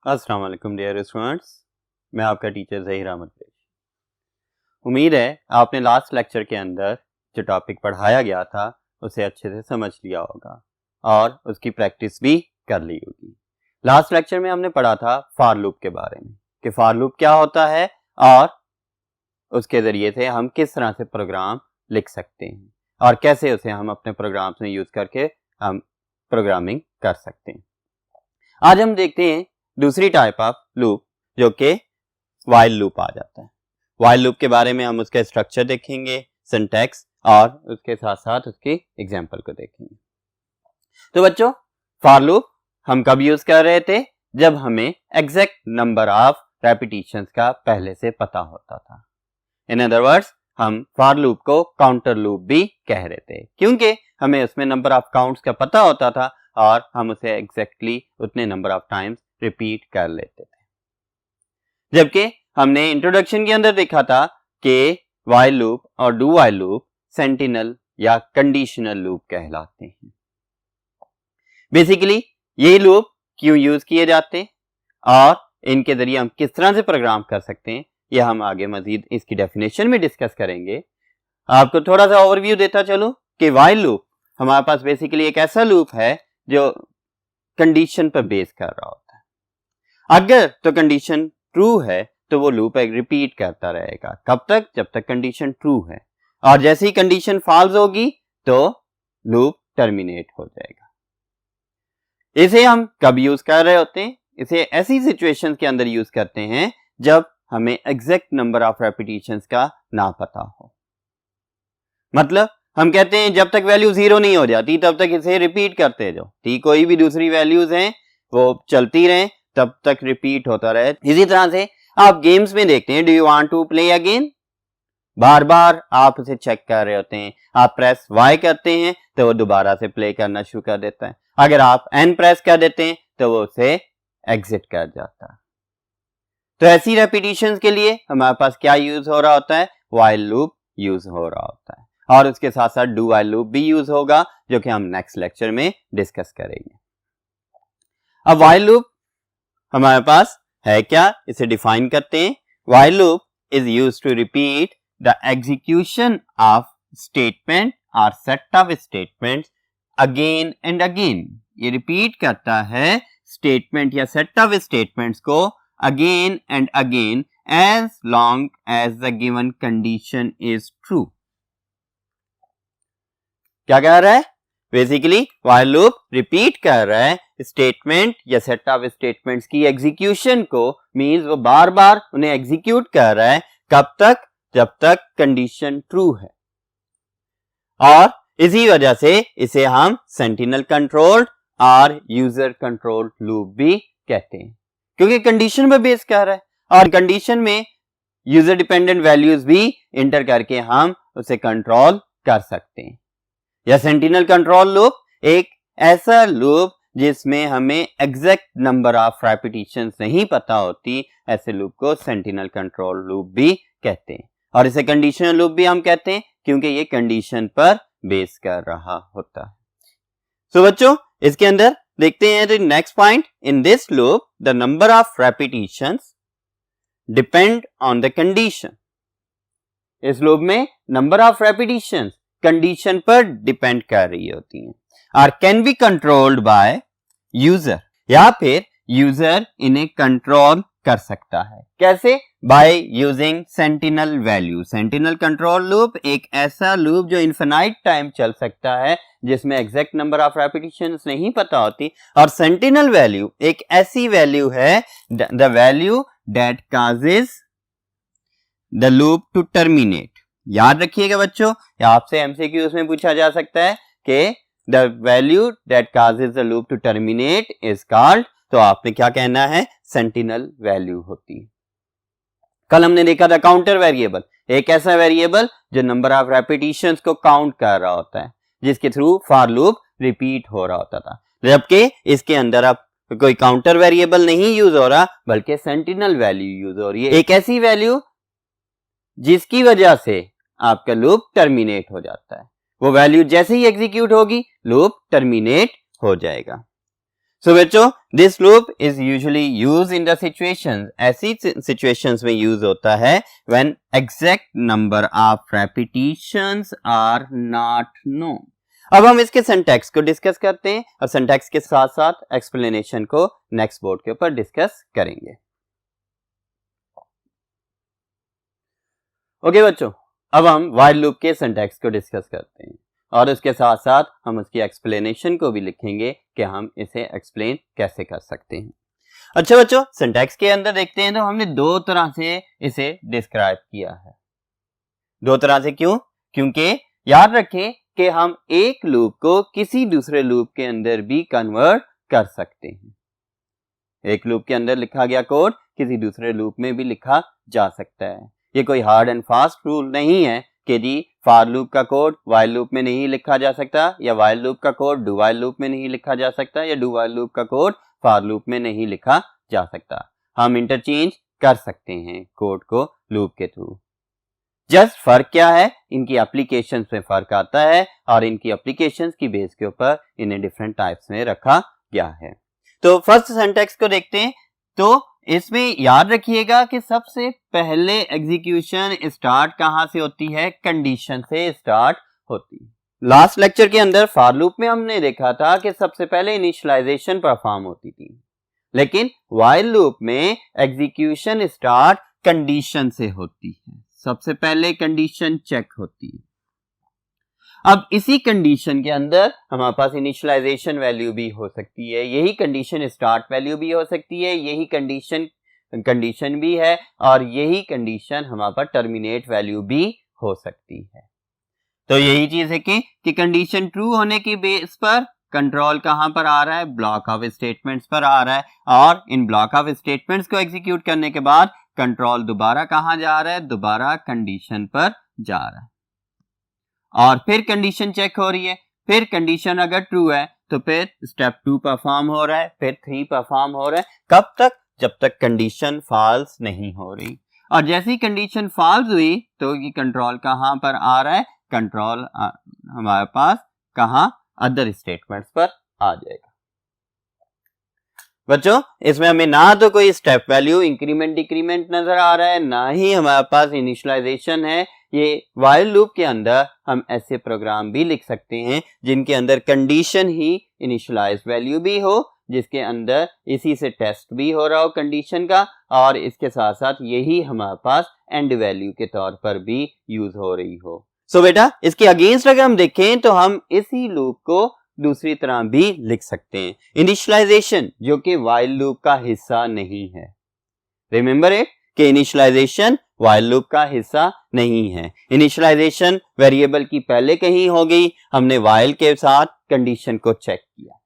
अस्सलाम वालेकुम dear students, मैं आपका टीचर ज़हीर अहमद। उम्मीद है आपने लास्ट लेक्चर के अंदर जो टॉपिक पढ़ाया गया था उसे अच्छे से समझ लिया होगा और उसकी प्रैक्टिस भी कर ली होगी। लास्ट लेक्चर में हमने पढ़ा था फॉर लूप के बारे में कि फॉर लूप क्या होता है और उसके ज़रिए से हम किस तरह से प्रोग्राम लिख सकते हैं और कैसे उसे हम अपने प्रोग्राम्स में यूज़ करके हम प्रोग्रामिंग कर सकते हैं। आज हम देखते हैं दूसरी टाइप ऑफ लूप जो कि व्हाइल लूप आ जाता है। व्हाइल लूप के बारे में हम उसका स्ट्रक्चर देखेंगे, सिंटैक्स और उसके साथ साथ उसकी एग्जांपल को देखेंगे। तो बच्चों, फॉर लूप हम कब यूज कर रहे थे? जब हमें एग्जैक्ट नंबर ऑफ रेपिटेशंस का पहले से पता होता था। इन अदर वर्ड्स, हम फॉर लूप को काउंटर लूप भी कह रहे थे क्योंकि हमें उसमें नंबर ऑफ काउंट्स का पता होता था और हम उसे एग्जैक्टली उतने नंबर ऑफ टाइम्स रिपीट कर लेते थे। जबकि हमने इंट्रोडक्शन के अंदर देखा था कि व्हाइल लूप और डू व्हाइल लूप सेंटिनल या कंडीशनल लूप कहलाते हैं। बेसिकली ये लूप क्यों यूज किए जाते हैं और इनके जरिए हम किस तरह से प्रोग्राम कर सकते हैं, यह हम आगे मजीद इसकी डेफिनेशन में डिस्कस करेंगे। आपको थोड़ा सा ओवरव्यू देता चलो कि व्हाइल लूप हमारे पास बेसिकली एक ऐसा लूप है जो कंडीशन पर बेस कर रहा होता है। अगर तो कंडीशन ट्रू है तो वो लूप एक रिपीट करता रहेगा। कब तक? जब तक कंडीशन ट्रू है, और जैसे ही कंडीशन फॉल्स होगी तो लूप टर्मिनेट हो जाएगा। इसे हम कब यूज कर रहे होते हैं? इसे ऐसी सिचुएशंस के अंदर यूज करते हैं जब हमें एग्जैक्ट नंबर ऑफ रेपिटेशंस का ना पता हो। मतलब हम कहते हैं जब तक वैल्यू 0 नहीं हो जाती तब तक इसे रिपीट करते जाओ। ठीक, कोई भी दूसरी वैल्यूज हैं वो चलती रहें तब तक रिपीट होता रहे। इसी तरह से आप गेम्स में देखते हैं, do you want to play again, बार बार आप उसे चेक कर रहे होते हैं। आप प्रेस वाई करते हैं तो वो दोबारा से प्ले करना शुरू कर देता है। अगर आप एन प्रेस कर देते हैं तो वो उसे एग्जिट कर जाता है। तो ऐसी रेपिटेशंस के लिए हमारे पास क्या यूज हो रहा होता है? व्हाइल लूप यूज हो रहा होता है, और उसके साथ साथ डू व्हाइल लूप भी यूज होगा जो कि हम नेक्स्ट लेक्चर में डिस्कस करेंगे। अब व्हाइल लूप हमारे पास है क्या, इसे डिफाइन करते हैं। While loop is used to repeat the execution of statement और set of statements again and again. ये रिपीट करता है स्टेटमेंट या सेट ऑफ स्टेटमेंट्स को again and again as long as the given condition is true. क्या कह रहा है? बेसिकली व्हाइल लूप रिपीट कर रहा है स्टेटमेंट या सेट ऑफ स्टेटमेंट्स की एग्जीक्यूशन को, मींस वो बार बार उन्हें एग्जीक्यूट कर रहा है। कब तक? जब तक कंडीशन ट्रू है। और इसी वजह से इसे हम सेंटिनल कंट्रोल्ड और यूजर कंट्रोल्ड लूप भी कहते हैं क्योंकि कंडीशन पर बेस कर रहा है और कंडीशन में यूजर डिपेंडेंट वैल्यूज भी इंटर करके हम उसे कंट्रोल कर सकते हैं। या सेंटिनल कंट्रोल लूप एक ऐसा लूप जिसमें हमें एग्जैक्ट नंबर ऑफ रेपिटेशंस नहीं पता होती, ऐसे लूप को सेंटिनल कंट्रोल लूप भी कहते हैं। और इसे कंडीशनल लूप भी हम कहते हैं क्योंकि ये कंडीशन पर बेस कर रहा होता है। सो बच्चों, इसके अंदर देखते हैं next point, in this loop the number of repetitions depend on the condition. इस लूप में नंबर ऑफ रेपिटेशंस कंडीशन पर डिपेंड कर रही होती हैं और can be controlled by user, या फिर यूजर इन्हें कंट्रोल कर सकता है। कैसे? By using sentinel value. Sentinel control loop एक ऐसा लूप जो इनफिनाइट टाइम चल सकता है जिसमें एग्जैक्ट नंबर ऑफ रेपिटेशंस नहीं पता होती, और सेंटिनल वैल्यू एक ऐसी वैल्यू है the value that causes the loop to terminate. याद रखिएगा बच्चों, आपसे एमसीक्यूज में पूछा जा सकता है कि the value that causes the loop to terminate is called, तो आपने क्या कहना है? सेंटिनल वैल्यू होती है। कल हमने देखा था काउंटर वेरिएबल, एक ऐसा वेरिएबल जो नंबर ऑफ रेपिटेशंस को काउंट कर रहा होता है जिसके थ्रू फॉर लूप रिपीट हो रहा होता था, जबकि इसके अंदर अब कोई काउंटर वेरिएबल नहीं यूज हो रहा बल्कि सेंटिनल वैल्यू यूज हो रही है। एक ऐसी वैल्यू जिसकी वजह से आपका लूप टर्मिनेट हो जाता है। वो वैल्यू जैसे ही एग्जीक्यूट होगी लूप टर्मिनेट हो जाएगा। सो बच्चों this loop is usually use in the situations, ऐसी सिचुएशंस में यूज होता है when exact number of repetitions are not known. अब हम इसके सिंटैक्स को डिस्कस करते हैं और सिंटैक्स के साथ साथ एक्सप्लेनेशन को नेक्स्ट बोर्ड के ऊपर डिस्कस करेंगे। ओके बच्चों, अब हम व्हाइल लूप के सिंटैक्स को डिस्कस करते हैं और उसके साथ साथ हम उसकी एक्सप्लेनेशन को भी लिखेंगे कि हम इसे एक्सप्लेन कैसे कर सकते हैं। अच्छा बच्चों, सिंटैक्स के अंदर देखते हैं तो हमने दो तरह से इसे डिस्क्राइब किया है। दो तरह से क्यों? क्योंकि याद रखें कि हम एक लूप को किसी दूसरे लूप के अंदर भी कन्वर्ट कर सकते हैं। एक लूप के अंदर लिखा गया कोड किसी दूसरे लूप में भी लिखा जा सकता है। ये कोई हार्ड एंड फास्ट रूल नहीं है कि जी फॉर लूप का कोड व्हाइल लूप में नहीं लिखा जा सकता, या व्हाइल लूप का कोड डू व्हाइल लूप में नहीं लिखा जा सकता, या डू व्हाइल लूप का कोड फॉर लूप में नहीं लिखा जा सकता। हम इंटरचेंज कर सकते हैं कोड को लूप के थ्रू। जस्ट फर्क क्या है, इनकी एप्लीकेशंस में फर्क आता है और इनकी एप्लीकेशंस की बेस के ऊपर इन्हें डिफरेंट टाइप्स में रखा गया है। तो फर्स्ट सिंटैक्स को देखते हैं। तो इसमें याद रखिएगा कि सबसे पहले एग्जीक्यूशन स्टार्ट कहां से होती है? कंडीशन से स्टार्ट होती है। लास्ट लेक्चर के अंदर फॉर लूप में हमने देखा था कि सबसे पहले इनिशियलाइजेशन परफॉर्म होती थी, लेकिन व्हाइल लूप में एग्जीक्यूशन स्टार्ट कंडीशन से होती है। सबसे पहले कंडीशन चेक होती है। अब इसी कंडीशन के अंदर हमारे पास इनिशियलाइजेशन वैल्यू भी हो सकती है, यही कंडीशन स्टार्ट वैल्यू भी हो सकती है, यही कंडीशन भी है और यही कंडीशन हमारे पास टर्मिनेट वैल्यू भी हो सकती है। तो यही चीज है कि कंडीशन ट्रू होने की बेस पर कंट्रोल कहां पर आ रहा है? ब्लॉक ऑफ स्टेटमेंट्स पर आ रहा है, और इन ब्लॉक ऑफ स्टेटमेंट्स को एग्जीक्यूट करने के बाद कंट्रोल दोबारा कहां जा रहा है? दोबारा कंडीशन पर जा रहा है और फिर कंडीशन चेक हो रही है। फिर कंडीशन अगर ट्रू है तो फिर स्टेप 2 परफॉर्म हो रहा है, फिर 3 परफॉर्म हो रहा है। कब तक? जब तक कंडीशन फॉल्स नहीं हो रही। और जैसी कंडीशन फॉल्स हुई तो ये कंट्रोल कहां पर आ रहा है? कंट्रोल हमारे पास कहां? अदर स्टेटमेंट्स पर आ जाएगा। बच्चों इसमें हमें ना तो कोई स्टेप वैल्यू इंक्रीमेंट डिक्रीमेंट नजर आ रहा है, ना ही हमारे पास इनिशियलाइजेशन है। ये व्हाइल लूप के अंदर हम ऐसे प्रोग्राम भी लिख सकते हैं जिनके अंदर कंडीशन ही इनिशियलाइज वैल्यू भी हो, जिसके अंदर इसी से टेस्ट भी हो रहा हो कंडीशन का, और इसके साथ साथ यही हमारे पास एंड वैल्यू के तौर पर भी यूज हो रही हो। सो बेटा इसके अगेंस्ट अगर हम देखें तो हम इसी लूप को दूसरी तरह भी लिख सकते हैं। इनिशियलाइजेशन जो कि व्हाइल लूप का हिस्सा नहीं है। रिमेंबर इट कि इनिशियलाइजेशन व्हाइल लूप का हिस्सा नहीं है। इनिशियलाइजेशन वेरिएबल की पहले कहीं हो गई, हमने व्हाइल के साथ कंडीशन को चेक किया।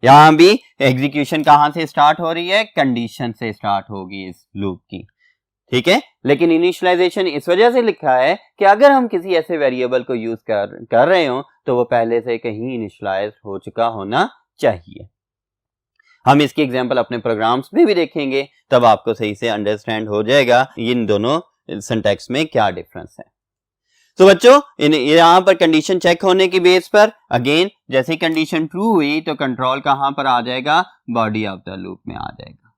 यहां भी एग्जीक्यूशन कहां से स्टार्ट हो रही है? कंडीशन से स्टार्ट होगी इस लूप की, ठीक है। लेकिन इनिशियलाइजेशन इस वजह से लिखा है कि अगर हम किसी ऐसे वेरिएबल को यूज कर रहे हो तो वो पहले से कहीं इनिशियलाइज हो चुका होना चाहिए। हम इसकी एग्जांपल अपने प्रोग्राम्स में भी देखेंगे, तब आपको सही से अंडरस्टैंड हो जाएगा इन दोनों सिंटैक्स में क्या डिफरेंस है। तो बच्चों यहाँ पर कंडीशन चेक होने की बेस पर अगेन जैसे कंडीशन ट्रू हुई तो कंट्रोल कहां पर आ जाएगा? बॉडी ऑफ द लूप में आ जाएगा।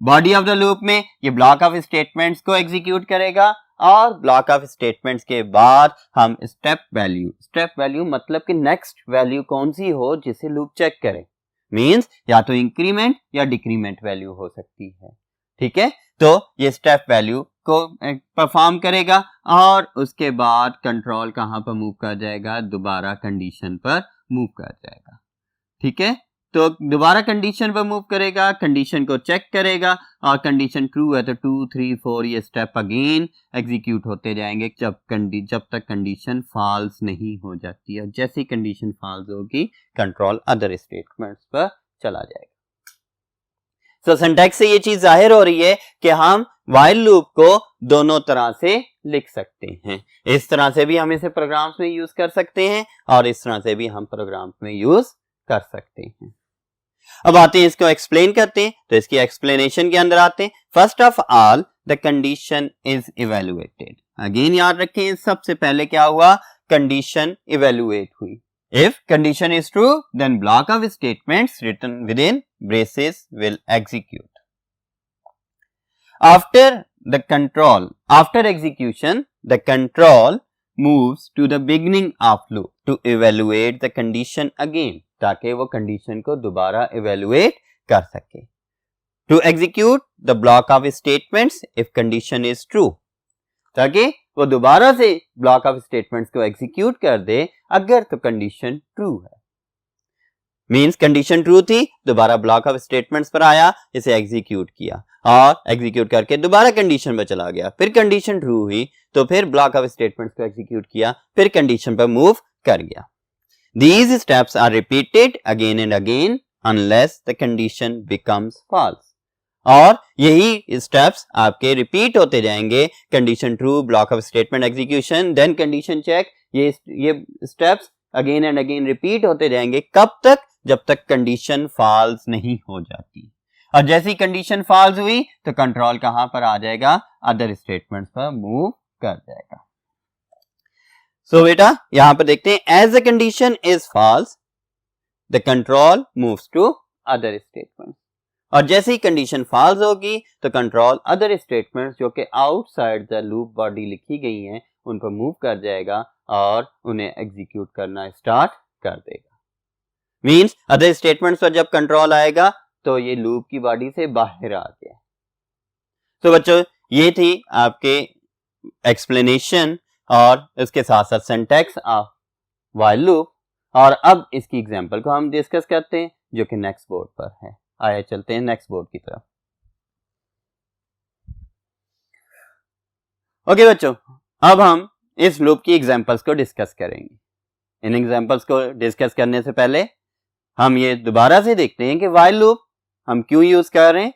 बॉडी ऑफ द लूप में ये ब्लॉक ऑफ स्टेटमेंट्स को एग्जीक्यूट करेगा और ब्लॉक ऑफ स्टेटमेंट्स के बाद हम स्टेप वैल्यू मतलब कि नेक्स्ट वैल्यू कौन सी हो जिसे लूप चेक करे, मींस या तो इंक्रीमेंट या डिक्रीमेंट वैल्यू हो सकती है, ठीक है। तो ये स्टेप वैल्यू को परफॉर्म करेगा और उसके बाद कंट्रोल कहां पर मूव कर जाएगा? दोबारा कंडीशन पर मूव कर जाएगा, ठीक है। तो दोबारा कंडीशन पर मूव करेगा, कंडीशन को चेक करेगा और कंडीशन ट्रू है तो 2, 3, 4 ये स्टेप अगेन एग्जीक्यूट होते जाएंगे जब तक कंडीशन फॉल्स नहीं हो जाती है। जैसी कंडीशन फॉल्स होगी कंट्रोल अदर स्टेटमेंट्स पर चला जाएगा। सो सिंटैक्स से ये चीज जाहिर हो रही है कि हम व्हाइल लूप को दोनों तरह से लिख सकते हैं। इस तरह से भी हम इसे प्रोग्राम्स में यूज कर सकते हैं और इस तरह से भी हम प्रोग्राम्स में यूज कर सकते हैं। अब आते हैं इसको एक्सप्लेन करते हैं, तो इसकी एक्सप्लेनेशन के अंदर आते हैं। First of all the condition is evaluated. Again याद रखें सबसे पहले क्या हुआ? कंडीशन इवेलुएट हुई, If condition is true, then block of statements written within braces will execute. After execution, the control moves to the beginning of loop to evaluate the condition again, ताकि वो condition को दोबारा evaluate कर सके. To execute the block of statements if condition is true, ताकि वो दोबारा से ब्लॉक ऑफ स्टेटमेंट्स को एग्जीक्यूट कर दे अगर तो कंडीशन ट्रू है. मींस कंडीशन ट्रू थी, दोबारा ब्लॉक ऑफ स्टेटमेंट्स पर आया, इसे एग्जीक्यूट किया और एग्जीक्यूट करके दोबारा कंडीशन पर चला गया, फिर कंडीशन ट्रू हुई तो फिर ब्लॉक ऑफ स्टेटमेंट्स को एग्जीक्यूट किया, फिर कंडीशन पर मूव कर गया. These steps are repeated again and again unless the condition becomes false. और यही स्टेप्स आपके रिपीट होते जाएंगे. Condition true, block of statement execution, then condition check. ये steps again and again repeat होते जाएंगे. कब तक? जब तक कंडीशन फॉल्स नहीं हो जाती. और जैसी कंडीशन फॉल्स हुई तो कंट्रोल कहां पर आ जाएगा? अदर स्टेटमेंट्स पर मूव कर जाएगा. सो बेटा यहां पर देखते हैं, as the condition is false the control moves to other statements. और जैसे ही कंडीशन फॉल्स होगी तो कंट्रोल अदर स्टेटमेंट्स जो कि आउटसाइड द लूप बॉडी लिखी गई हैं उन पर मूव कर जाएगा और उन्हें एग्जीक्यूट करना स्टार्ट कर देगा. मींस अदर स्टेटमेंट्स पर जब कंट्रोल आएगा तो ये लूप की बॉडी से बाहर आ गया. तो बच्चों ये थी आपके एक्सप्लेनेशन और उसके साथ साथ सिंटैक्स ऑफ व्हाइल लूप. और अब इसकी एग्जांपल को हम डिस्कस करते हैं जो कि नेक्स्ट बोर्ड पर है. आइए चलते हैं नेक्स्ट बोर्ड की तरफ. ओके बच्चों, अब हम इस लूप की एग्जांपल्स को डिस्कस करेंगे. इन एग्जांपल्स को डिस्कस करने से पहले हम ये दोबारा से देखते हैं कि व्हाइल लूप हम क्यों यूज कर रहे हैं.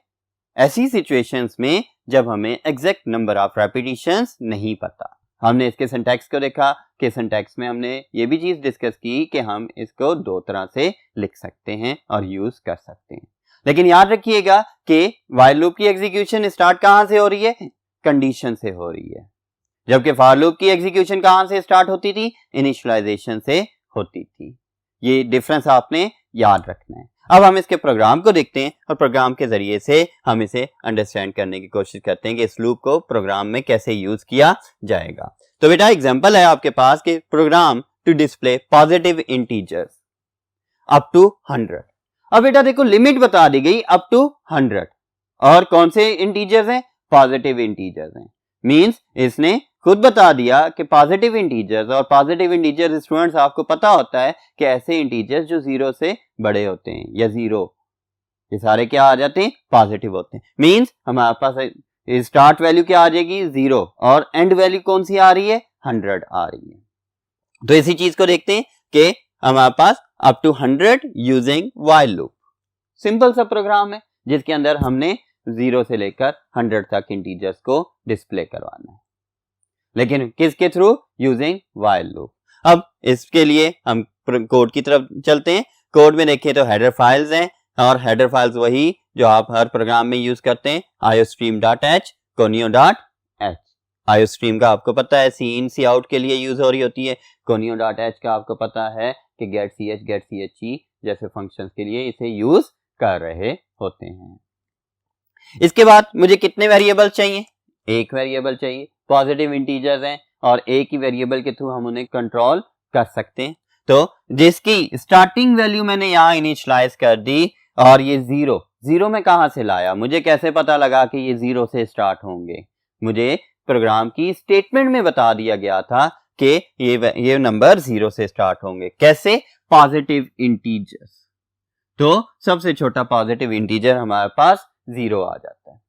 ऐसी सिचुएशंस में जब हमें एग्जैक्ट नंबर ऑफ रेपिटेशंस नहीं पता. हमने इसके सिंटैक्स को देखा कि सिंटैक्स में हमने ये भी चीज डिस्कस की कि हम इसको दो तरह से लिख सकते हैं और यूज कर सकते हैं. लेकिन याद रखिएगा कि व्हाइल लूप की एग्जीक्यूशन स्टार्ट कहां से हो रही है? कंडीशन से हो रही है. जबकि फॉर लूप की एग्जीक्यूशन कहां से स्टार्ट होती थी? इनिशियलाइजेशन से होती थी. ये डिफरेंस आपने याद रखना है. अब हम इसके प्रोग्राम को देखते हैं और प्रोग्राम के जरिए से हम इसे अंडरस्टैंड करने की कोशिश करते हैं कि इस लूप को प्रोग्राम में कैसे यूज किया जाएगा. तो बेटा एग्जांपल है आपके पास कि program to display positive integers up to 100. अब बेटा देखो लिमिट बता दी गई अप टू 100 और कौन से इंटीजर्स हैं? पॉजिटिव इंटीजर्स हैं. मींस इसने खुद बता दिया कि पॉजिटिव इंटीजर्स, और पॉजिटिव इंटीजर्स स्टूडेंट्स आपको पता होता है कि ऐसे इंटीजर्स जो 0 से बड़े होते हैं या 0, ये सारे क्या आ जाते हैं? पॉजिटिव होते हैं. मींस हमारे पास स्टार्ट वैल्यू क्या आ जाएगी? 0 और एंड वैल्यू कौन सी आ रही है? 100 आ रही है. तो इसी चीज को देखते हैं कि हमारे पास up to 100 using while loop. Simple सा प्रोग्राम है जिसके अंदर हमने 0 से लेकर 100 तक इंटीजर्स को डिस्प्ले करवाना है. लेकिन किसके थ्रू? Using while loop. अब इसके लिए हम कोड की तरफ चलते हैं. कोड में देखें तो हेडर फाइल्स हैं और हेडर फाइल्स वही जो आप हर प्रोग्राम में यूज करते हैं. iostream.h, conio.h. iostream का आपको पता है सी इन सी आउट के लिए यूज हो रही होती है. conio.h का आपको पता है कि getch, getche जैसे फंक्शंस के लिए इसे यूज कर रहे होते हैं. इसके बाद मुझे कितने वेरिएबल चाहिए? एक वेरिएबल चाहिए. पॉजिटिव इंटीजर्स हैं और एक ही वेरिएबल के थ्रू हम उन्हें कंट्रोल कर सकते हैं. तो जिसकी स्टार्टिंग वैल्यू मैंने यहाँ इनिशियलाइज कर दी और ये 0 में कहां से लाया? मुझे कैसे पता लगा कि ये 0 से स्टार्ट होंगे? मुझे प्रोग्राम की स्टेटमेंट में बता दिया गया था कि ये नंबर 0 से स्टार्ट होंगे. कैसे? Positive integers. तो सबसे छोटा पॉजिटिव इंटीजर हमारे पास 0 आ जाता है.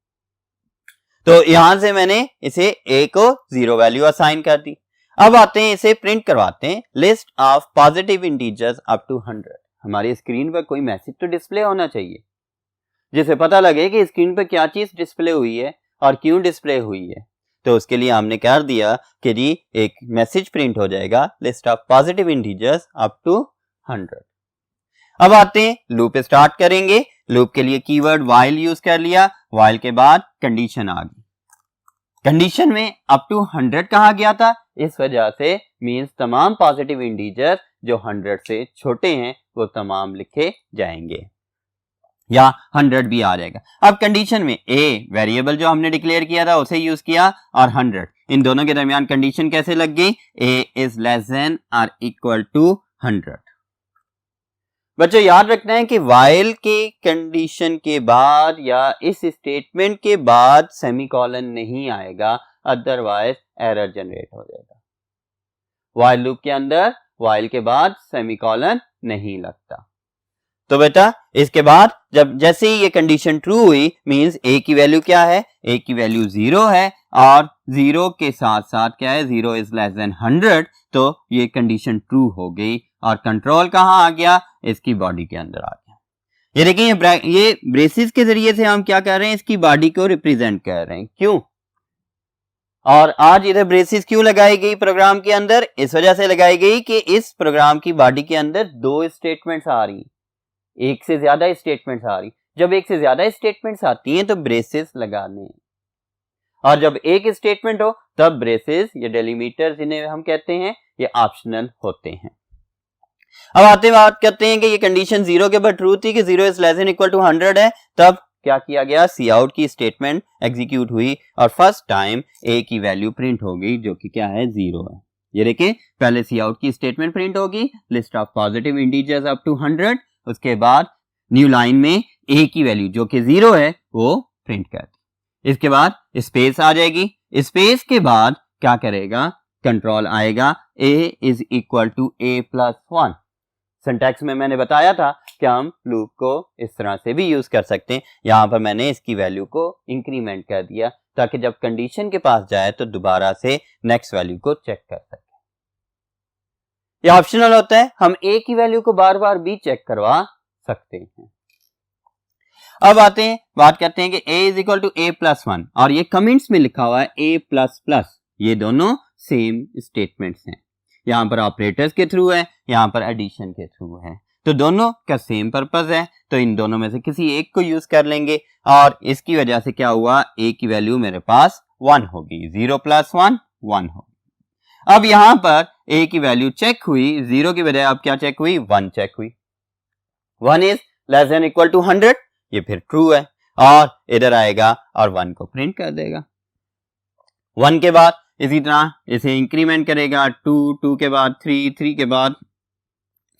तो यहां से मैंने इसे a को 0 वैल्यू असाइन कर दी. अब आते हैं इसे प्रिंट करवाते हैं. List of positive integers up to 100. हमारी स्क्रीन पर कोई मैसेज तो डिस्प्ले होना चाहिए जिसे पता लगे कि स्क्रीन पर क्या चीज डिस्प्ले हुई है और क्यों डिस्प्ले हुई है. तो उसके लिए हमने कर दिया कि जी एक मैसेज प्रिंट हो जाएगा, list of positive integers up to 100. अब आते हैं लूप स्टार्ट करेंगे. लूप के लिए कीवर्ड व्हाइल यूज कर लिया. व्हाइल के बाद कंडीशन आ गई. कंडीशन में अप टू 100 कहा गया था, इस वजह से मींस तमाम पॉजिटिव इंटीजर जो 100 से छोटे हैं वो तमाम लिखे जाएंगे या 100 भी आ जाएगा। अब कंडीशन में a वेरिएबल जो हमने डिक्लेयर किया था उसे यूज किया और 100, इन दोनों के दरमियान कंडीशन कैसे लग गई, a इज लेस देन और इक्वल टू 100। बच्चों याद रखना है कि वाइल के कंडीशन के बाद या इस स्टेटमेंट के बाद सेमीकोलन नहीं आएगा, अदरवाइज एरर जनरेट हो जाएगा। वाइल लूप के अंदर वाइल के बाद सेमीकोलन नहीं लगता। तो बेटा इसके बाद जब जैसे ही ये कंडीशन ट्रू हुई मींस a की वैल्यू क्या है, a की वैल्यू 0 है और 0 के साथ साथ क्या है, 0 इज लेस देन 100, तो ये कंडीशन ट्रू हो गई और कंट्रोल कहां आ गया, इसकी बॉडी के अंदर आ गया। ये देखिए ये ब्रेसिस के जरिए से हम क्या कर रहे हैं, इसकी बॉडी को रिप्रेजेंट कर रहे हैं। क्यों, और आज इधर ब्रेसिस क्यों लगाई गई प्रोग्राम के अंदर, इस वजह से लगाई गई कि इस प्रोग्राम की बॉडी के अंदर 2 स्टेटमेंट्स आ रही, एक से ज्यादा स्टेटमेंट्स आ रही। जब एक से ज्यादा स्टेटमेंट्स आती हैं तो ब्रेसेस लगाने हैं, और जब एक स्टेटमेंट हो तब ब्रेसेस या डेलीमीटर जिन्हें हम कहते हैं ये ऑप्शनल होते हैं। अब आते बात करते हैं कि ये कंडीशन 0 के ऊपर ट्रू थी कि 0 is less than equal to 100 है, तब क्या किया गया, सी आउट की स्टेटमेंट एग्जीक्यूट हुई और फर्स्ट टाइम a की वैल्यू प्रिंट हो गई जो कि क्या है, 0 है। ये देखिए पहले सी आउट की स्टेटमेंट प्रिंट होगी, list of positive integers up to 100, उसके बाद न्यू लाइन में a की वैल्यू जो कि 0 है वो प्रिंट करती। इसके बाद स्पेस आ जाएगी, स्पेस के बाद क्या करेगा, कंट्रोल आएगा a is equal to a plus 1। Syntax में मैंने बताया था कि हम लूप को इस तरह से भी यूज कर सकते हैं। यहां पर मैंने इसकी वैल्यू को इंक्रीमेंट कर दिया ताकि जब कंडीशन के पास जाए तो दोबारा से नेक्स्ट वैल्यू को चेक कर सके। ये ऑप्शनल होता है, हम a की वैल्यू को बार बार भी चेक करवा सकते हैं। अब आते हैं बात करते हैं कि a is equal to a plus 1 और ये कमेंट्स में लिखा हुआ है a प्लस प्लस, ये दोनों सेम स्टेटमेंट्स हैं। यहां पर ऑपरेटर्स के थ्रू है, यहां पर एडिशन के थ्रू है, तो दोनों का सेम पर्पस है, तो इन दोनों में से किसी एक को यूज कर लेंगे और इसकी वजह से क्या हुआ, a की वैल्यू मेरे पास 1 होगी, 0 प्लस 1 1 होगी। अब यहां पर a की वैल्यू चेक हुई, 0 की बजाय अब क्या चेक हुई, 1 चेक हुई। 1 is less than equal to 100, ये फिर ट्रू है और इधर आएगा और 1 को प्रिंट कर देगा। 1 के बाद इसी तरह इसे इंक्रीमेंट करेगा, 2 2 के बाद 3 3 के बाद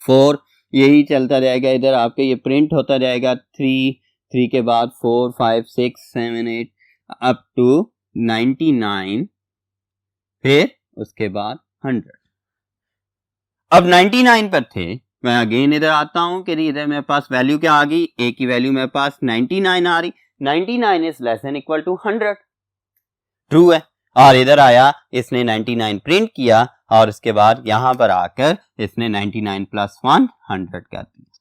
4, यही चलता जाएगा। इधर आपके ये प्रिंट होता जाएगा, 3 3 के बाद 4 5 6 7 8 अप टू 99, फिर उसके बाद 100। अब 99 पर थे, मैं अगेन इधर आता हूं कि इधर मेरे पास वैल्यू क्या आ गई, a की वैल्यू मेरे पास 99 आ रही, 99 is less than equal to 100, true है। और इधर आया, इसने 99 प्रिंट किया और उसके बाद यहां पर आकर इसने 99 प्लस 1 100 कर दिया।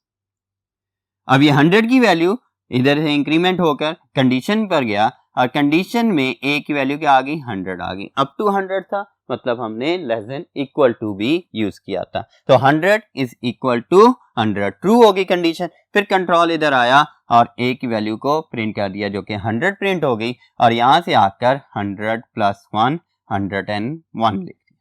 अब ये 100 की वैल्यू इधर से इंक्रीमेंट होकर कंडीशन पर गया और कंडीशन में a की वैल्यू क्या आ गई, 100 आ गई। अप टू 100 था, मतलब हमने लेस देन इक्वल टू भी यूज किया था, तो 100 इज इक्वल टू 100 ट्रू होगी कंडीशन। फिर कंट्रोल इधर आया और a की वैल्यू को प्रिंट कर दिया जो कि 100 प्रिंट हो गई और यहां से आकर 100 प्लस 1 101 लिख दिया।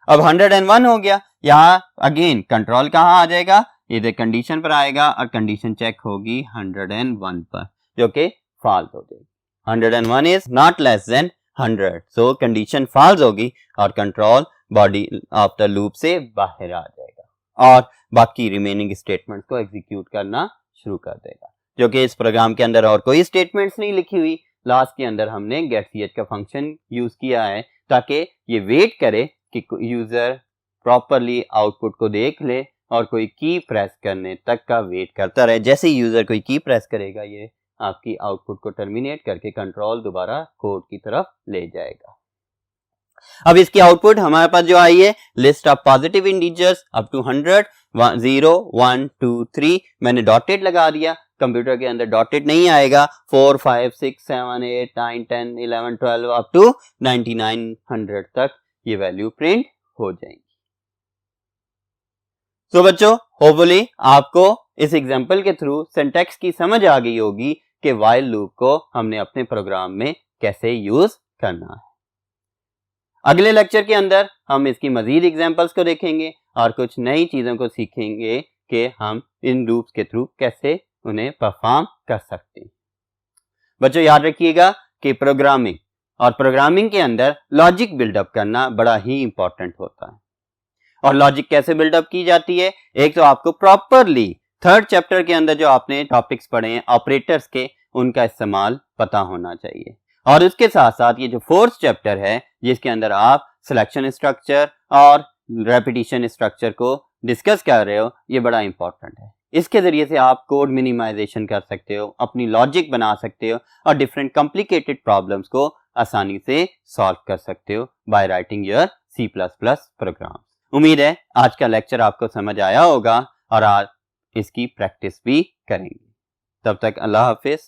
अब 101 हो गया, यहां अगेन कंट्रोल कहां आ जाएगा, इधर कंडीशन पर आएगा और कंडीशन चेक होगी 101 पर जो कि फॉल्स हो जाएगी। 101 is not less than 100, so condition false होगी और control body of the loop से बाहर आ जाएगा और बाकी रिमेनिंग स्टेटमेंट्स को एग्जीक्यूट करना शुरू कर देगा, जो कि इस प्रोग्राम के अंदर और कोई स्टेटमेंट्स नहीं लिखी हुई। लास्ट के अंदर हमने गेट ch का फंक्शन यूज किया है ताकि ये वेट करे कि यूजर प्रॉपरली आउटपुट को देख ले और कोई की प्रेस करने तक का वेट करता रहे। जैसे ही यूजर कोई की प्रेस करेगा ये आपकी आउटपुट को टर्मिनेट करके कंट्रोल दोबारा कोड की तरफ ले जाएगा। अब इसकी आउटपुट हमारे पास जो आई है, list of positive integers up to 100, 0 1 2 3, मैंने डॉटेड लगा दिया, कंप्यूटर के अंदर डॉटेड नहीं आएगा। 4 5 6 7 8 9 10 11 12 अप टू 99 100 तक ये वैल्यू प्रिंट हो जाएंगी। तो बच्चों होपफुली आपको इस एग्जांपल के थ्रू सिंटैक्स की समझ आ गई होगी कि व्हाइल लूप को हमने अपने प्रोग्राम में कैसे यूज करना है। अगले लेक्चर के अंदर हम इसकी मजीद एग्जांपल्स को देखेंगे और कुछ नई चीज़ों को सीखेंगे कि हम इन लूप्स के थ्रू कैसे उन्हें परफॉर्म कर सकते हैं। बच्चों याद रखिएगा कि प्रोग्रामिंग के अंदर लॉजिक बिल्डअप करना बड़ा ही इंपॉर्टेंट होता है। और लॉजिक कैसे बिल्डअप की जाती है, एक तो आपको प्रॉपरली 3rd चैप्टर के अंदर जो आपने टॉपिक्स पढ़े हैं ऑपरेटर्स के, उनका इस्तेमाल पता होना चाहिए। और उसके साथ साथ ये जो 4th चैप्टर है जिसके अंदर आप सिलेक्शन स्ट्रक्चर और रेपिटेशन स्ट्रक्चर को डिस्कस कर रहे हो, ये बड़ा इंपॉर्टेंट है। इसके जरिए से आप कोड मिनिमाइजेशन कर सकते हो, अपनी लॉजिक बना सकते हो और डिफरेंट कॉम्प्लिकेटेड प्रॉब्लम्स को आसानी से सॉल्व कर सकते हो by writing your C++ program. उम्मीद है आज का लेक्चर आपको समझ आया होगा और आज इसकी प्रैक्टिस भी करेंगे। तब तक अल्लाह हाफिज।